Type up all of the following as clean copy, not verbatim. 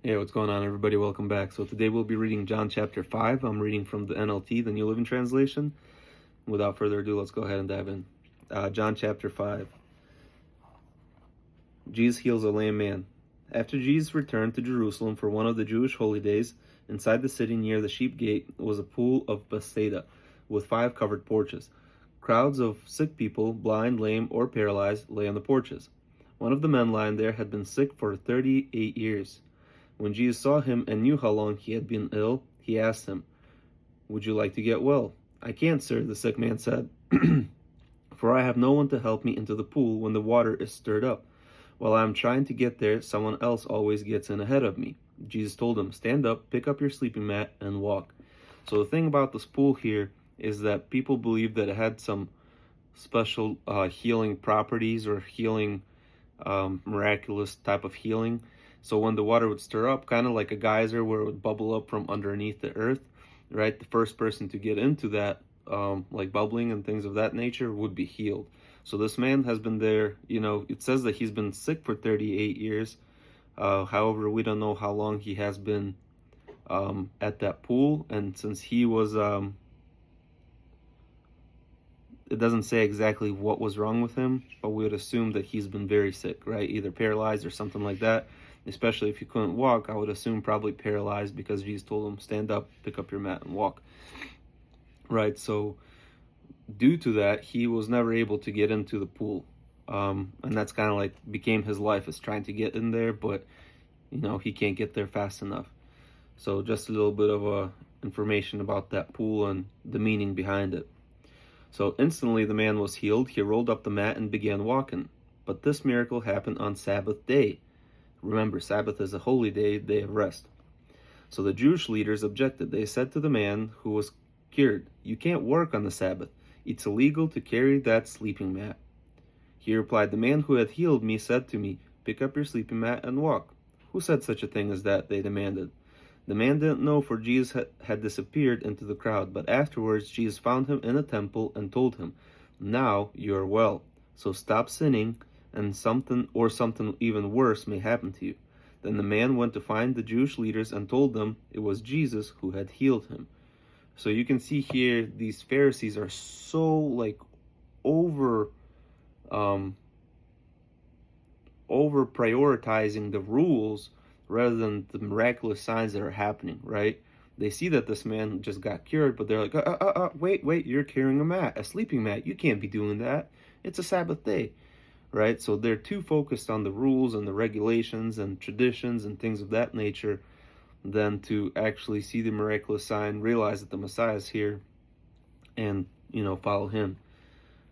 Hey, what's going on, everybody? Welcome back. So today we'll be reading John chapter 5. I'm reading from the NLT, the New Living Translation. Without further ado, let's go ahead and dive in. John chapter 5. Jesus heals a lame man. After Jesus returned to Jerusalem for one of the Jewish holy days, inside the city near the sheep gate was a pool of Bethesda with 5 covered porches. Crowds of sick people, blind, lame, or paralyzed, lay on the porches. One of the men lying there had been sick for 38 years. When Jesus saw him and knew how long he had been ill, he asked him, "Would you like to get well?" "I can't, sir," the sick man said, "for I have no one to help me into the pool when the water is stirred up. While I am trying to get there, someone else always gets in ahead of me." Jesus told him, "Stand up, pick up your sleeping mat, and walk." So the thing about this pool here is that people believe that it had some special healing properties or healing miraculous type of healing. So when the water would stir up, kind of like a geyser where it would bubble up from underneath the earth, right? The first person to get into that, like bubbling and things of that nature, would be healed. So this man has been there, it says that he's been sick for 38 years. However, we don't know how long he has been at that pool. And since he was it doesn't say exactly what was wrong with him, but we would assume that he's been very sick, right? Either paralyzed or something like that. Especially if he couldn't walk, I would assume probably paralyzed, because Jesus told him, "Stand up, pick up your mat, and walk." Right? So due to that, he was never able to get into the pool. And that's kind of like became his life, is trying to get in there, but he can't get there fast enough. So just a little bit of information about that pool and the meaning behind it. So instantly the man was healed. He rolled up the mat and began walking. But this miracle happened on Sabbath day. Remember, Sabbath is a holy day of rest. So the Jewish leaders objected. They said to the man who was cured, "You can't work on the Sabbath. It's illegal to carry that sleeping mat." He replied, "The man who had healed me said to me, 'Pick up your sleeping mat and walk.'" "Who said such a thing as that?" they demanded. The man didn't know, for Jesus had disappeared into the crowd. But afterwards Jesus found him in a temple and told him, "Now you are well, so stop sinning, and something even worse may happen to you." Then the man went to find the Jewish leaders and told them it was Jesus who had healed him. So you can see here, these Pharisees are so um, over prioritizing the rules rather than the miraculous signs that are happening, right? They see that this man just got cured, but they're like, wait, you're carrying a sleeping mat. You can't be doing that. It's a Sabbath day, right? So they're too focused on the rules and the regulations and traditions and things of that nature than to actually see the miraculous sign, realize that the Messiah is here, and, follow him.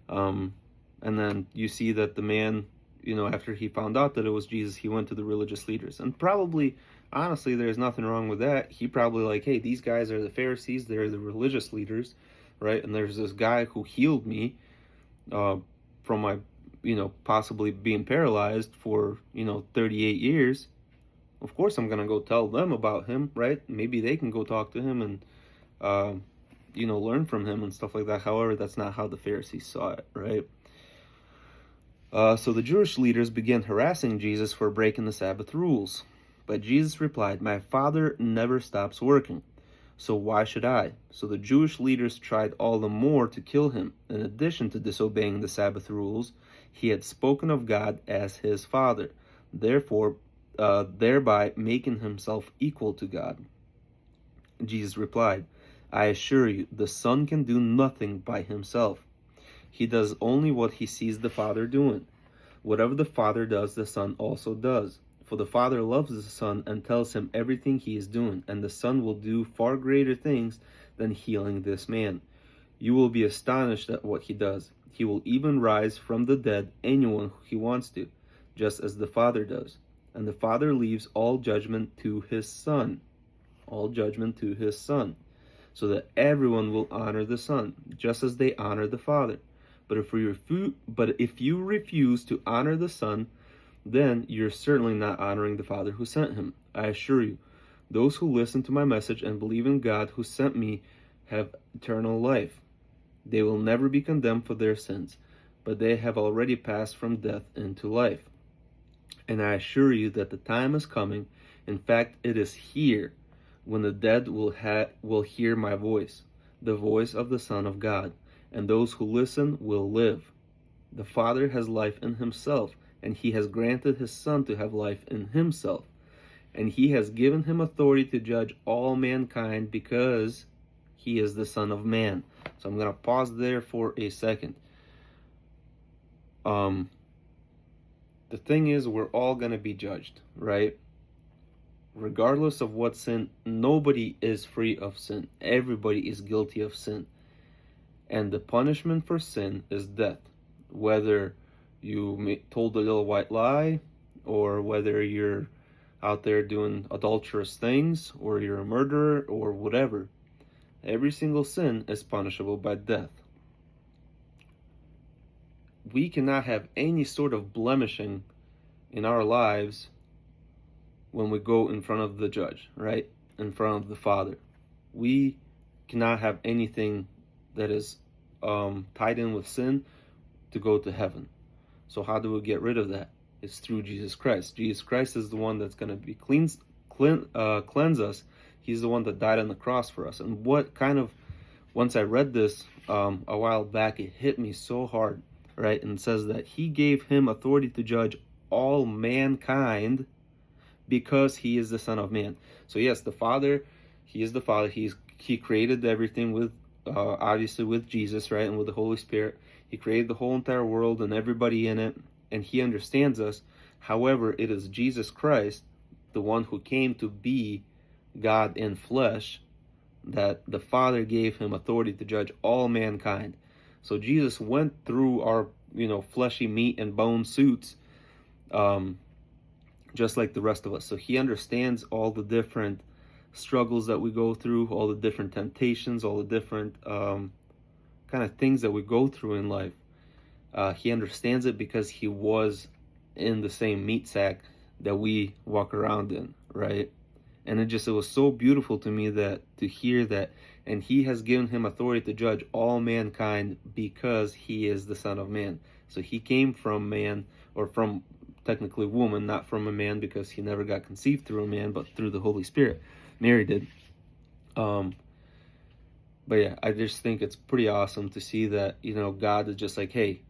And then you see that the man, after he found out that it was Jesus, he went to the religious leaders. And probably, honestly, there's nothing wrong with that. He probably like, hey, these guys are the Pharisees, they're the religious leaders, right? And there's this guy who healed me from my, possibly being paralyzed for, 38 years. Of course, I'm going to go tell them about him, right? Maybe they can go talk to him and, learn from him and stuff like that. However, that's not how the Pharisees saw it, right? So the Jewish leaders began harassing Jesus for breaking the Sabbath rules. But Jesus replied, "My Father never stops working, so why should I?" So the Jewish leaders tried all the more to kill him. In addition to disobeying the Sabbath rules, he had spoken of God as his Father, thereby making himself equal to God. Jesus replied, "I assure you, the Son can do nothing by himself. He does only what he sees the Father doing. Whatever the Father does, the Son also does. For the Father loves the Son and tells him everything he is doing, and the Son will do far greater things than healing this man. You will be astonished at what he does. He will even rise from the dead anyone he wants to, just as the Father does. And the Father leaves all judgment to his Son." All judgment to his Son, so that everyone will honor the Son, just as they honor the Father. But if you refuse to honor the Son, then you're certainly not honoring the Father who sent him. I assure you, those who listen to my message and believe in God who sent me have eternal life. They will never be condemned for their sins, but they have already passed from death into life. And I assure you that the time is coming, in fact it is here, when the dead will hear my voice, the voice of the Son of God, and those who listen will live. The Father has life in himself, and he has granted his Son to have life in himself. And he has given him authority to judge all mankind, because he is the Son of Man. So I'm going to pause there for a second. The thing is, we're all going to be judged, right? Regardless of what sin, nobody is free of sin. Everybody is guilty of sin. And the punishment for sin is death. Whether you told a little white lie, or whether you're out there doing adulterous things, or you're a murderer, or whatever. Every single sin is punishable by death. We cannot have any sort of blemishing in our lives when we go in front of the judge, right? In front of the Father. We cannot have anything that is tied in with sin to go to heaven. So how do we get rid of that? It's through Jesus Christ. Jesus Christ is the one that's going to be cleanse us. He's the one that died on the cross for us. And what kind of, once I read this a while back, it hit me so hard, right? And it says that he gave him authority to judge all mankind, because he is the Son of Man. So yes, the Father, he is the Father. He created everything with, obviously with Jesus, right? And with the Holy Spirit. He created the whole entire world and everybody in it. And he understands us. However, it is Jesus Christ, the one who came to be God in flesh, that the Father gave him authority to judge all mankind. So Jesus went through our, fleshy meat and bone suits, just like the rest of us. So he understands all the different struggles that we go through, all the different temptations, all the different kind of things that we go through in life. He understands it because he was in the same meat sack that we walk around in, right? And it was so beautiful to me to hear that, and he has given him authority to judge all mankind, because he is the Son of Man. So he came from man, or from technically woman, not from a man, because he never got conceived through a man, but through the Holy Spirit. Mary did. But yeah, I just think it's pretty awesome to see that, God is just like, hey,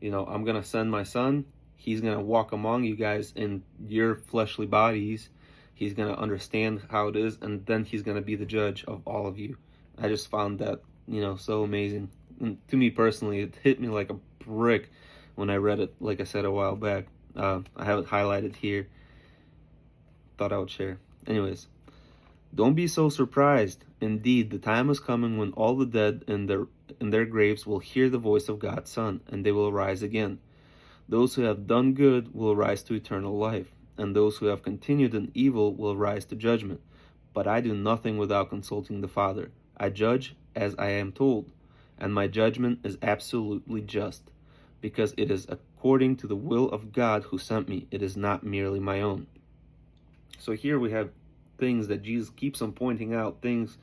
I'm going to send my Son. He's going to walk among you guys in your fleshly bodies. He's going to understand how it is, and then he's going to be the judge of all of you. I just found that, so amazing. And to me personally, it hit me like a brick when I read it, like I said a while back. I have it highlighted here. Thought I would share. Anyways, don't be so surprised. Indeed, the time is coming when all the dead in their graves will hear the voice of God's Son, and they will rise again. Those who have done good will rise to eternal life, and those who have continued in evil will rise to judgment. But I do nothing without consulting the Father. I judge as I am told, and my judgment is absolutely just, because it is according to the will of God who sent me. It is not merely my own. So here we have things that Jesus keeps on pointing out, things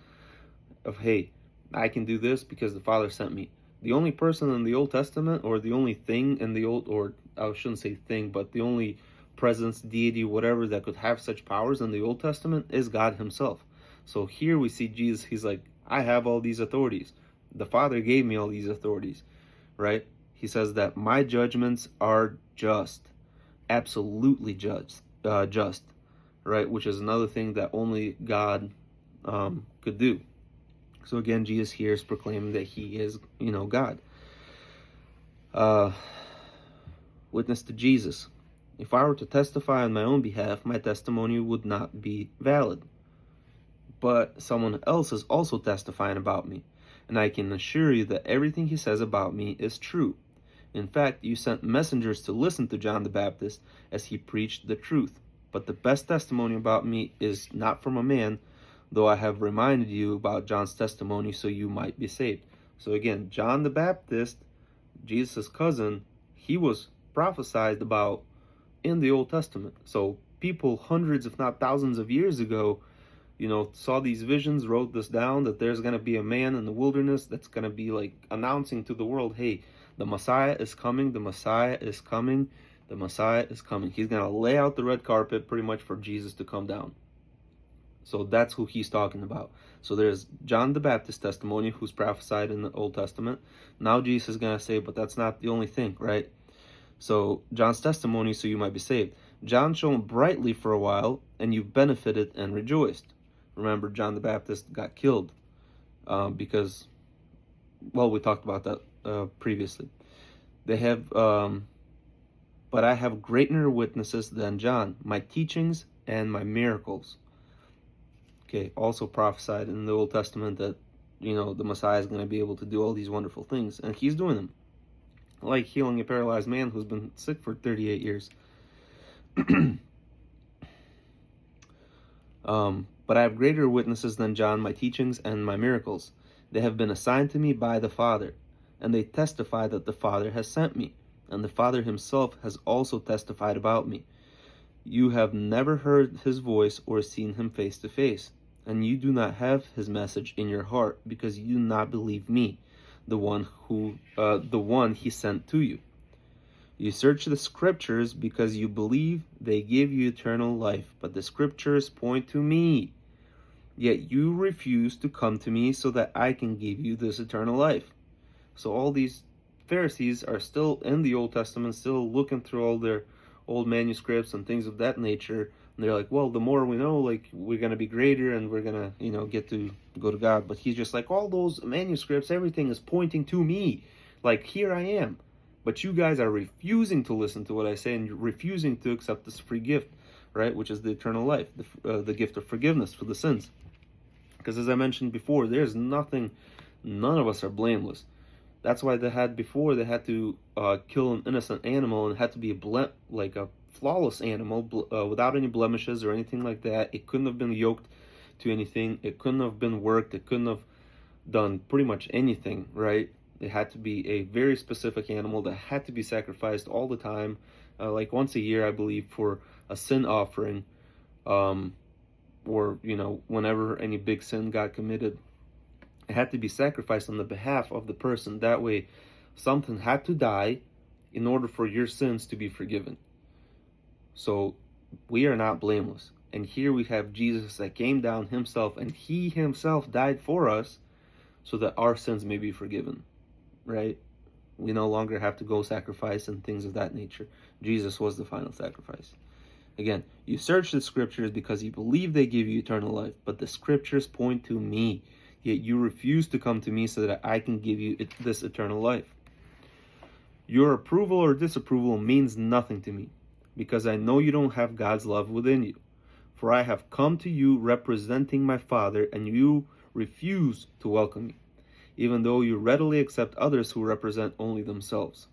of, hey, I can do this because the Father sent me. The only person in the Old Testament, or the only thing in the Old, or I shouldn't say thing, but the only presence, deity, whatever, that could have such powers in the Old Testament is God himself. So here we see Jesus, he's like, I have all these authorities. The Father gave me all these authorities, right? He says that my judgments are just, absolutely just, right? Which is another thing that only God could do. So again, Jesus here is proclaiming that he is, God. Witness to Jesus. If I were to testify on my own behalf, my testimony would not be valid. But someone else is also testifying about me, and I can assure you that everything he says about me is true. In fact, you sent messengers to listen to John the Baptist as he preached the truth. But the best testimony about me is not from a man, though I have reminded you about John's testimony so you might be saved. So again, John the Baptist, Jesus' cousin, he was prophesied about in the Old Testament. So people hundreds, if not thousands of years ago, saw these visions, wrote this down, that there's going to be a man in the wilderness that's going to be like announcing to the world, hey, the Messiah is coming, the Messiah is coming. The Messiah is coming. He's going to lay out the red carpet pretty much for Jesus to come down. So that's who he's talking about. So there's John the Baptist testimony, who's prophesied in the Old Testament. Now Jesus is going to say, but that's not the only thing, right? So John's testimony, so you might be saved. John shone brightly for a while, and you benefited and rejoiced. Remember, John the Baptist got killed because, well, we talked about that previously. They have, but I have greater witnesses than John, my teachings and my miracles. Okay, also prophesied in the Old Testament that, the Messiah is going to be able to do all these wonderful things, and he's doing them. Like healing a paralyzed man who's been sick for 38 years. But I have greater witnesses than John, my teachings and my miracles. They have been assigned to me by the Father, and they testify that the Father has sent me, and the Father himself has also testified about me. You have never heard his voice or seen him face to face, and you do not have his message in your heart, because you do not believe me, the one he sent to you. You search the scriptures because you believe they give you eternal life, but the scriptures point to me. Yet you refuse to come to me so that I can give you this eternal life. So all these Pharisees are still in the Old Testament, still looking through all their old manuscripts and things of that nature. And they're like, well, the more we know, like, we're going to be greater and we're going to, get to go to God. But he's just like, all those manuscripts, everything is pointing to me. Like, here I am. But you guys are refusing to listen to what I say, and you're refusing to accept this free gift, right? Which is the eternal life, the gift of forgiveness for the sins. Because as I mentioned before, there's nothing, none of us are blameless. That's why they had to kill an innocent animal, and it had to be a flawless animal without any blemishes or anything like that. It couldn't have been yoked to anything. It couldn't have been worked. It couldn't have done pretty much anything, right? It had to be a very specific animal that had to be sacrificed all the time, like once a year, I believe, for a sin offering, or whenever any big sin got committed. It had to be sacrificed on the behalf of the person. That way, something had to die in order for your sins to be forgiven. So we are not blameless. And here we have Jesus that came down himself, and he himself died for us so that our sins may be forgiven, right? We no longer have to go sacrifice and things of that nature. Jesus was the final sacrifice. Again, you search the scriptures because you believe they give you eternal life, but the scriptures point to me. Yet you refuse to come to me so that I can give you this eternal life. Your approval or disapproval means nothing to me, because I know you don't have God's love within you. For I have come to you representing my Father, and you refuse to welcome me, even though you readily accept others who represent only themselves,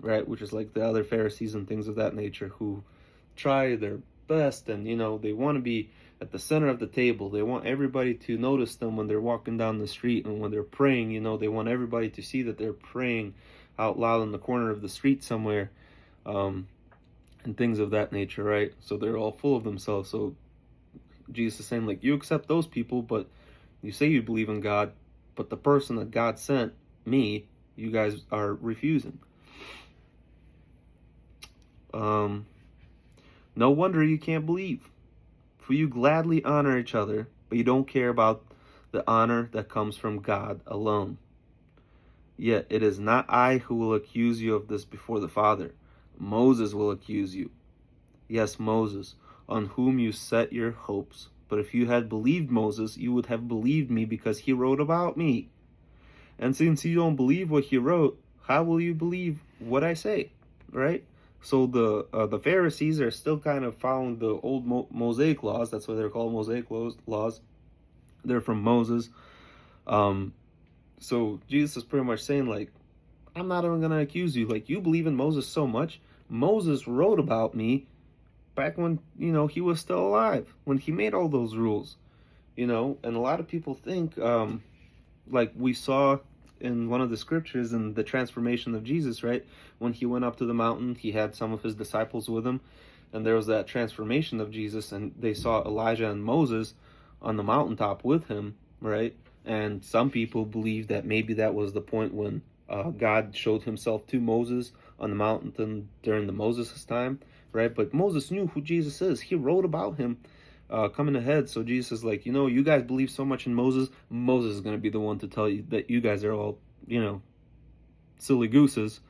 right? Which is like the other Pharisees and things of that nature, who try their best, and they want to be at the center of the table. They want everybody to notice them when they're walking down the street, and when they're praying, they want everybody to see that they're praying out loud in the corner of the street somewhere, and things of that nature, right? So they're all full of themselves. So Jesus is saying, like, you accept those people, but you say you believe in God, but the person that God sent, me, you guys are refusing. No wonder you can't believe. For you gladly honor each other, but you don't care about the honor that comes from God alone. Yet it is not I who will accuse you of this before the Father. Moses will accuse you. Yes, Moses, on whom you set your hopes. But if you had believed Moses, you would have believed me, because he wrote about me. And since you don't believe what he wrote, how will you believe what I say? Right? So the Pharisees are still kind of following the old Mosaic laws. That's why they're called Mosaic laws. They're from Moses. So Jesus is pretty much saying, like, I'm not even going to accuse you. Like, you believe in Moses so much. Moses wrote about me back when, he was still alive, when he made all those rules, and a lot of people think, like we saw in one of the scriptures in the transformation of Jesus, right? When he went up to the mountain, he had some of his disciples with him, and there was that transformation of Jesus, and they saw Elijah and Moses on the mountaintop with him, right? And some people believe that maybe that was the point when God showed himself to Moses on the mountain during the Moses' time, right? But Moses knew who Jesus is. He wrote about him coming ahead. So Jesus is like, you guys believe so much in Moses. Moses is going to be the one to tell you that you guys are all, silly gooses,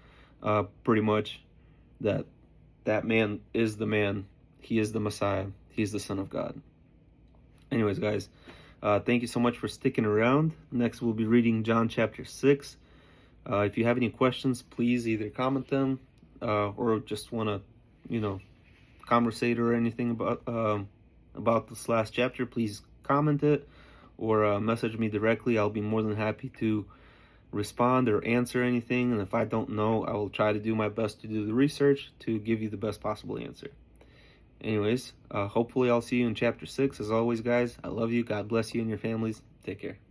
pretty much. That man is the man. He is the Messiah. He's the Son of God. Anyways, guys, thank you so much for sticking around. Next, we'll be reading John chapter 6. If you have any questions, please either comment them or just want to, conversate or anything about this last chapter. Please comment it or message me directly. I'll be more than happy to respond or answer anything. And if I don't know, I will try to do my best to do the research to give you the best possible answer. Anyways, hopefully I'll see you in chapter 6. As always, guys, I love you. God bless you and your families. Take care.